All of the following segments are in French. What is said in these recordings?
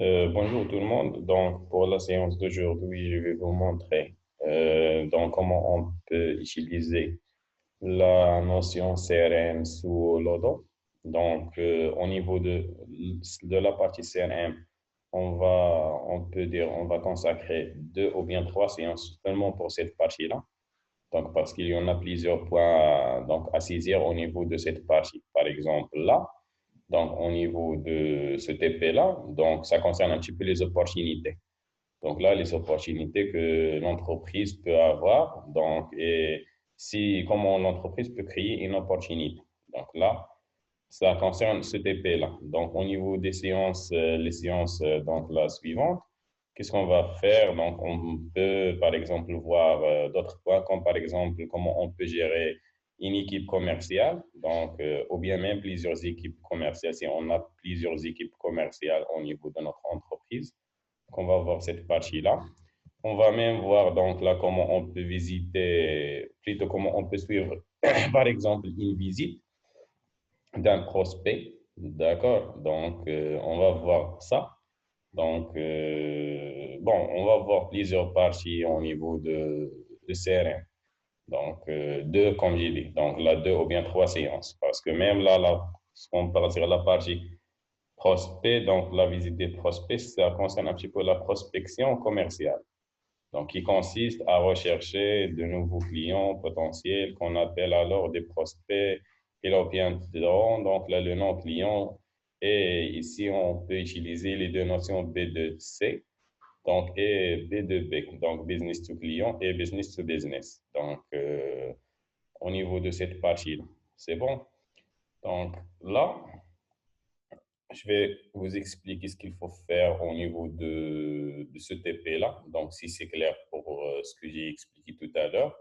Bonjour tout le monde. Donc, pour la séance d'aujourd'hui, je vais vous montrer donc comment on peut utiliser la notion CRM sous Lodo. Donc, au niveau de la partie CRM, on peut dire, on va consacrer deux ou bien trois séances seulement pour cette partie-là. Donc, parce qu'il y en a plusieurs points donc, à saisir au niveau de cette partie. Par exemple, là, donc au niveau de ce TP-là, donc ça concerne un petit peu les opportunités. Donc là, les opportunités que l'entreprise peut avoir, donc, et si, comment l'entreprise peut créer une opportunité. Donc là, ça concerne ce TP-là. Donc, au niveau des séances, les séances, donc la suivante, qu'est-ce qu'on va faire? Donc, on peut, par exemple, voir d'autres points, comme par exemple, comment on peut gérer une équipe commerciale, donc, ou bien même plusieurs équipes commerciales, si on a plusieurs équipes commerciales au niveau de notre entreprise. Donc, on va voir cette partie-là. On va même voir, donc, là, comment on peut visiter, plutôt comment on peut suivre, par exemple, une visite d'un prospect. D'accord? Donc, on va voir ça. Donc, bon, on va voir plusieurs parties au niveau de CRM. Donc, deux, comme j'ai dit. Donc, là, deux ou bien trois séances. Parce que même là, on parle sur la partie prospect, donc la visite des prospects, ça concerne un petit peu la prospection commerciale. Donc, qui consiste à rechercher de nouveaux clients potentiels qu'on appelle alors des prospects qui leur viendront. Donc, là, le nom client. Et ici, on peut utiliser les deux notions B2C, donc, et B2B, donc business to client et business to business. Donc, au niveau de cette partie-là, c'est bon. Donc, là, je vais vous expliquer ce qu'il faut faire au niveau de ce TP-là. Donc, si c'est clair pour ce que j'ai expliqué tout à l'heure.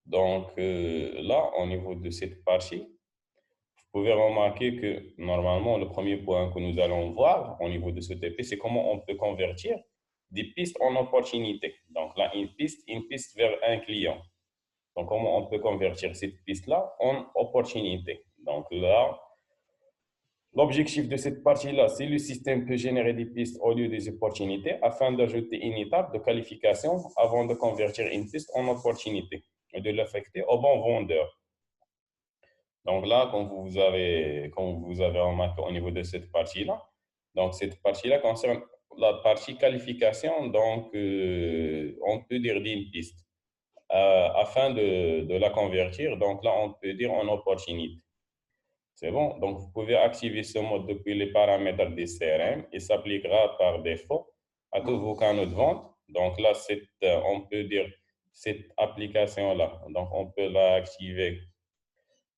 Donc, là, au niveau de cette partie, vous pouvez remarquer que normalement, le premier point que nous allons voir au niveau de ce TP, c'est comment on peut convertir des pistes en opportunités. Donc, là, une piste vers un client. Donc, comment on peut convertir cette piste-là en opportunité. Donc, là, l'objectif de cette partie-là, c'est le système peut générer des pistes au lieu des opportunités afin d'ajouter une étape de qualification avant de convertir une piste en opportunité et de l'affecter au bon vendeur. Donc là, comme vous avez remarqué au niveau de cette partie-là, donc cette partie-là concerne la partie qualification, donc on peut dire d'une piste. Afin de la convertir, donc là, on peut dire en opportunité. C'est bon. Donc, vous pouvez activer ce mode depuis les paramètres des CRM et s'appliquera par défaut à tous vos canaux de vente. Donc là, on peut dire cette application-là. Donc, on peut l'activer.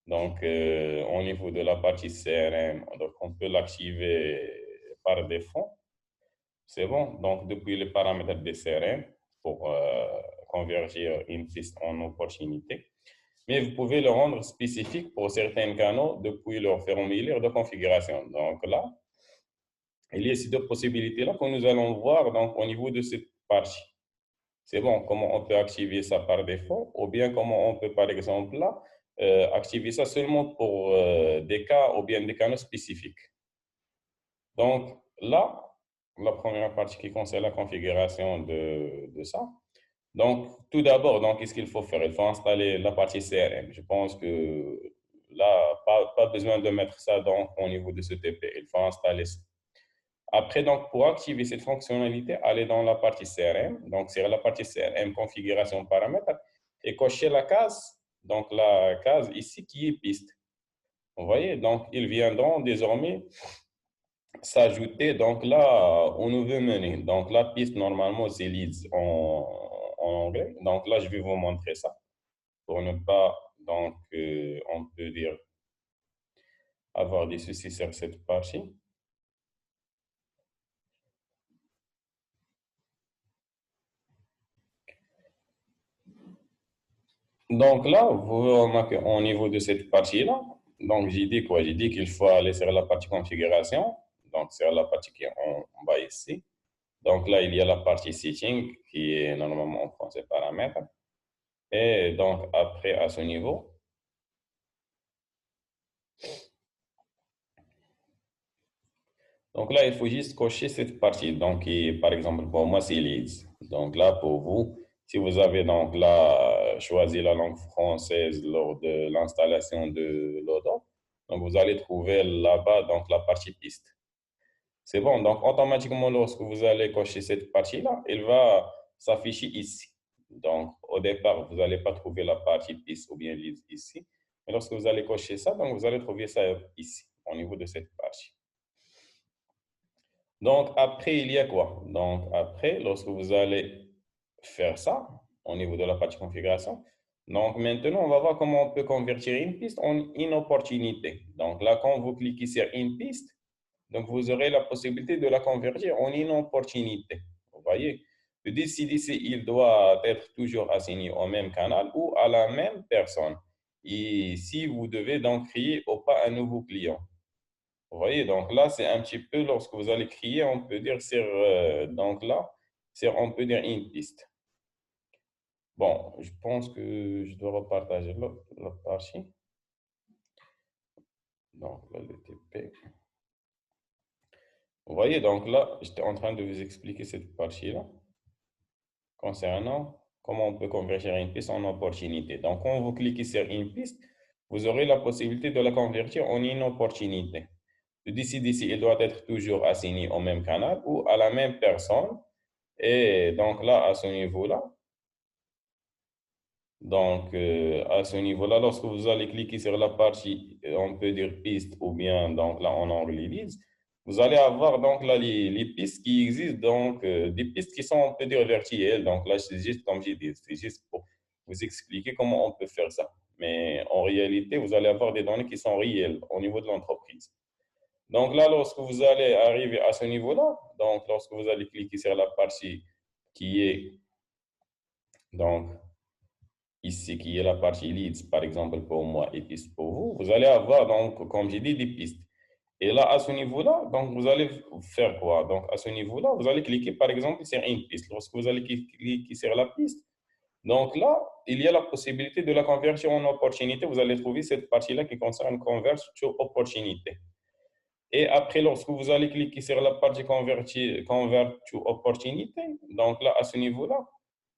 Donc, au niveau de la partie CRM, donc on peut l'activer par défaut. C'est bon. Donc, depuis les paramètres des CRM pour convertir une piste en opportunité. Mais vous pouvez le rendre spécifique pour certains canaux depuis leur formulaire de configuration. Donc là, il y a ces deux possibilités-là que nous allons voir donc, au niveau de cette partie. C'est bon, comment on peut activer ça par défaut ou bien comment on peut, par exemple, là, activer ça seulement pour des cas ou bien des canaux spécifiques. Donc là, la première partie qui concerne la configuration de ça. Donc, tout d'abord, donc, qu'est-ce qu'il faut faire? Il faut installer la partie CRM. Je pense que là, pas besoin de mettre ça donc, au niveau de ce TP. Il faut installer ça. Après, donc, pour activer cette fonctionnalité, allez dans la partie CRM. Donc, c'est la partie CRM configuration paramètres et cocher la case. Donc, la case ici qui est piste. Vous voyez? Donc, ils viendront désormais s'ajouter donc là au nouveau menu. Donc, la piste, normalement, c'est leads en anglais. Donc, là, je vais vous montrer ça pour ne pas, donc, on peut dire, avoir des soucis sur cette partie. Donc là, vous remarquez au niveau de cette partie-là, donc j'ai dit quoi? J'ai dit qu'il faut aller sur la partie configuration, donc sur la partie qui est en bas ici. Donc là, il y a la partie setting qui est normalement en français paramètres. Et donc après, à ce niveau, Donc là, il faut juste cocher cette partie. Donc, par exemple, pour moi, c'est leads. Donc là, pour vous, si vous avez donc là choisi la langue française lors de l'installation de l'Odoo, donc vous allez trouver là-bas donc la partie piste. C'est bon. Donc, automatiquement, lorsque vous allez cocher cette partie-là, elle va s'afficher ici. Donc, au départ, vous n'allez pas trouver la partie piste ou bien leads ici. Mais lorsque vous allez cocher ça, donc vous allez trouver ça ici, au niveau de cette partie. Donc, après, il y a quoi? Donc, après, lorsque vous allez faire ça, au niveau de la partie configuration, donc maintenant, on va voir comment on peut convertir une piste en une opportunité. Donc là, quand vous cliquez sur une piste, donc vous aurez la possibilité de la convertir en une opportunité. Vous voyez? De décider s'il doit être toujours assigné au même canal ou à la même personne. Et si vous devez donc créer ou pas un nouveau client. Vous voyez, donc là, c'est un petit peu, lorsque vous allez crier, on peut dire sur, donc là, on peut dire une piste. Bon, je pense que je dois repartager la partie. Donc là, le TP. Vous voyez, donc là, j'étais en train de vous expliquer cette partie-là concernant comment on peut convertir une piste en opportunité. Donc, quand vous cliquez sur une piste, vous aurez la possibilité de la convertir en une opportunité. De décider si il doit être toujours assigné au même canal ou à la même personne. Et donc là, à ce niveau-là, à ce niveau-là, lorsque vous allez cliquer sur la partie, on peut dire piste ou bien donc là en anglais liste, vous allez avoir donc là les pistes qui existent, donc des pistes qui sont, on peut dire, virtuelles. Donc là, c'est juste comme j'ai dit, c'est juste pour vous expliquer comment on peut faire ça. Mais en réalité, vous allez avoir des données qui sont réelles au niveau de l'entreprise. Donc là, lorsque vous allez arriver à ce niveau-là, donc lorsque vous allez cliquer sur la partie qui est donc ici, qui est la partie leads, par exemple, pour moi et piste pour vous, vous allez avoir, donc, comme j'ai dit, des pistes. Et là, à ce niveau-là, donc, vous allez faire quoi? Donc, à ce niveau-là, vous allez cliquer, par exemple, sur une piste. Lorsque vous allez cliquer sur la piste, donc là, il y a la possibilité de la conversion en opportunité. Vous allez trouver cette partie-là qui concerne convert to opportunité. Et après, lorsque vous allez cliquer sur la partie convert to opportunité, donc là, à ce niveau-là,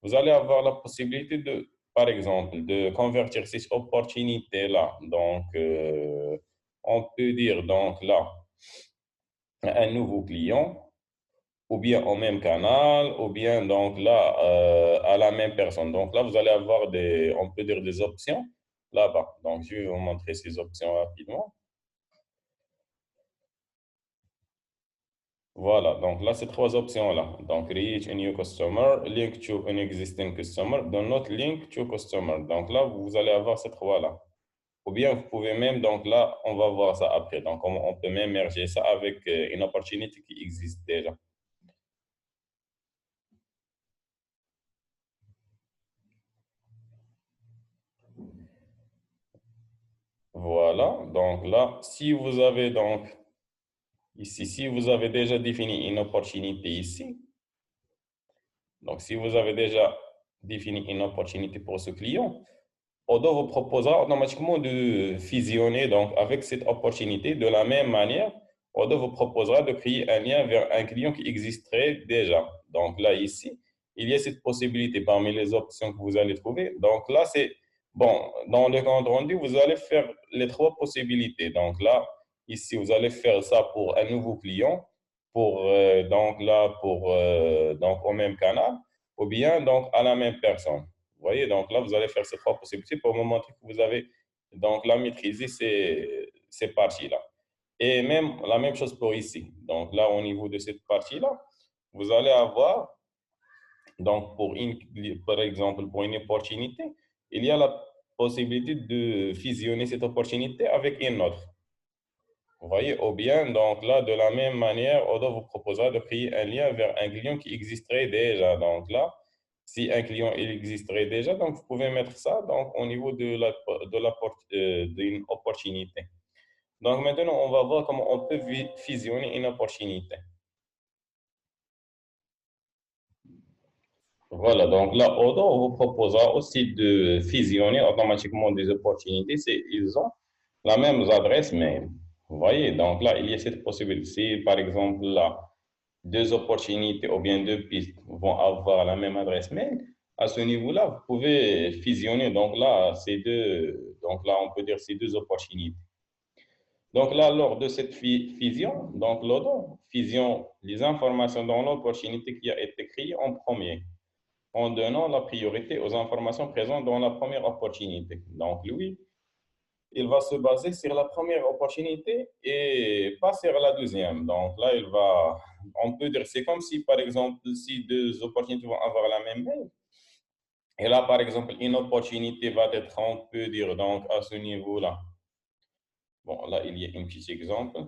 vous allez avoir la possibilité de, par exemple, de convertir ces opportunités-là. Donc, on peut dire donc là, un nouveau client, ou bien au même canal, ou bien donc là, à la même personne. Donc là, vous allez avoir des, on peut dire des options là-bas. Donc, je vais vous montrer ces options rapidement. Voilà, donc là, ces trois options-là. Donc, reach a new customer, link to an existing customer, do not link to customer. Donc là, vous allez avoir ces trois-là. Ou bien, vous pouvez même, donc là, on va voir ça après. Donc, on peut même merger ça avec une opportunité qui existe déjà. Voilà, donc là, si vous avez donc ici, si vous avez déjà défini une opportunité ici, donc si vous avez déjà défini une opportunité pour ce client, Odoo vous proposera automatiquement de fusionner donc, avec cette opportunité. De la même manière, Odoo vous proposera de créer un lien vers un client qui existerait déjà. Donc là, ici, il y a cette possibilité parmi les options que vous allez trouver. Donc là, c'est bon, dans le compte rendu, vous allez faire les trois possibilités. Donc là, ici, vous allez faire ça pour un nouveau client, pour donc là, pour donc au même canal, ou bien donc à la même personne. Vous voyez, donc là, vous allez faire ces trois possibilités pour me montrer que vous avez donc là maîtrisé ces parties-là. Et même la même chose pour ici. Donc là, au niveau de cette partie-là, vous allez avoir, donc par exemple, pour une opportunité, il y a la possibilité de fusionner cette opportunité avec une autre. Vous voyez, ou bien, donc là, de la même manière, Odoo vous proposera de créer un lien vers un client qui existerait déjà. Donc là, si un client il existerait déjà, donc vous pouvez mettre ça donc, au niveau d'une opportunité. Donc maintenant, on va voir comment on peut fusionner une opportunité. Voilà, donc là, Odoo vous proposera aussi de fusionner automatiquement des opportunités. Ils ont la même adresse mail. Vous voyez, donc là, il y a cette possibilité. Si, par exemple, là, deux opportunités ou bien deux pistes vont avoir la même adresse mail, à ce niveau-là, vous pouvez fusionner. Donc là, on peut dire ces deux opportunités. Donc là, lors de cette fusion, donc l'autre fusion les informations dans l'opportunité qui a été créée en premier, en donnant la priorité aux informations présentes dans la première opportunité. Donc lui, il va se baser sur la première opportunité et pas sur la deuxième. Donc là, on peut dire, c'est comme si, par exemple, si deux opportunités vont avoir la même mail, et là, par exemple, une opportunité va être, on peut dire, donc à ce niveau-là. Bon, là, il y a un petit exemple.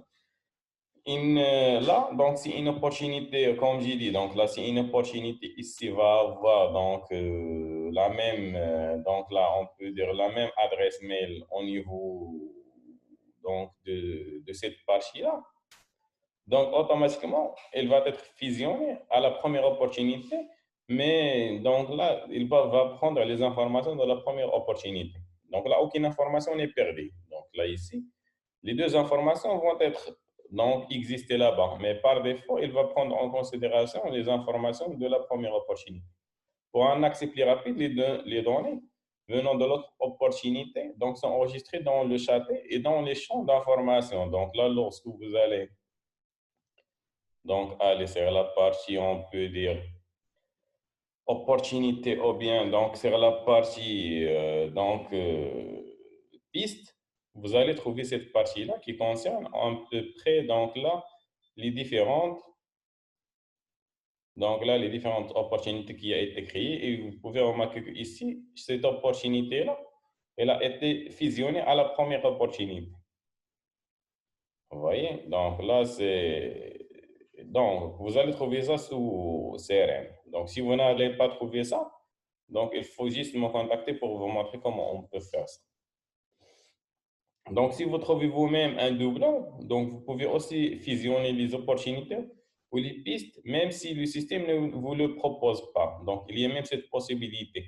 Là, donc, c'est une opportunité, comme j'ai dit, donc là, c'est une opportunité ici va avoir donc la même, donc là, on peut dire la même adresse mail au niveau donc de cette partie-là. Donc, automatiquement, elle va être fusionnée à la première opportunité, mais donc là, va prendre les informations de la première opportunité. Donc là, aucune information n'est perdue. Donc là, ici, les deux informations vont être donc exister là-bas, mais par défaut, il va prendre en considération les informations de la première opportunité. Pour un accès plus rapide, les données venant de l'autre opportunité donc, sont enregistrées dans le châté et dans les champs d'information. Donc là, lorsque vous allez donc aller sur la partie, on peut dire opportunité ou bien donc sur la partie piste, vous allez trouver cette partie-là qui concerne à peu près donc là les différentes les différentes opportunités qui ont été créées et vous pouvez remarquer que ici cette opportunité-là elle a été fusionnée à la première opportunité. Vous voyez? Donc là, Donc, vous allez trouver ça sous CRM. Donc, si vous n'allez pas trouver ça, donc il faut juste me contacter pour vous montrer comment on peut faire ça. Donc, si vous trouvez vous-même un doublon, donc vous pouvez aussi fusionner les opportunités ou les pistes, même si le système ne vous le propose pas. Donc, il y a même cette possibilité.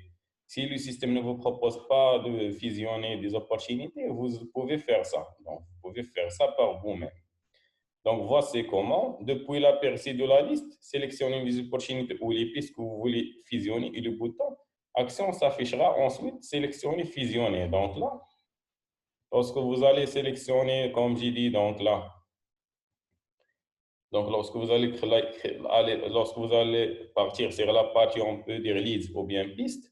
Si le système ne vous propose pas de fusionner des opportunités, vous pouvez faire ça. Donc, vous pouvez faire ça par vous-même. Donc, voici comment, depuis l'aperçu de la liste, sélectionnez les opportunités ou les pistes que vous voulez fusionner et le bouton Action s'affichera ensuite, sélectionner, fusionner. Donc là, lorsque vous allez sélectionner, comme j'ai dit, donc lorsque vous allez partir sur la partie, on peut dire leads ou bien pistes,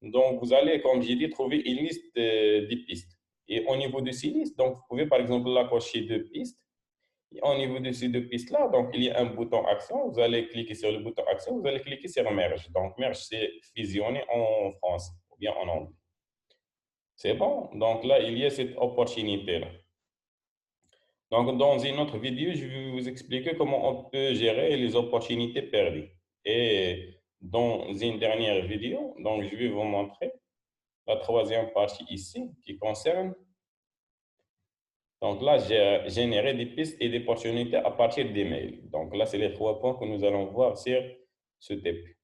donc vous allez, comme j'ai dit, trouver une liste des pistes. Et au niveau de ces listes, donc vous pouvez par exemple la cocher deux pistes. Et au niveau de ces deux pistes-là, donc il y a un bouton action. Vous allez cliquer sur le bouton action, vous allez cliquer sur merge. Donc merge, c'est fusionner en français ou bien en anglais. C'est bon. Donc là, il y a cette opportunité-là. Donc, dans une autre vidéo, je vais vous expliquer comment on peut gérer les opportunités perdues. Et dans une dernière vidéo, donc je vais vous montrer la troisième partie ici qui concerne, donc là, j'ai généré des pistes et des opportunités à partir des mails. Donc là, c'est les trois points que nous allons voir sur ce TP.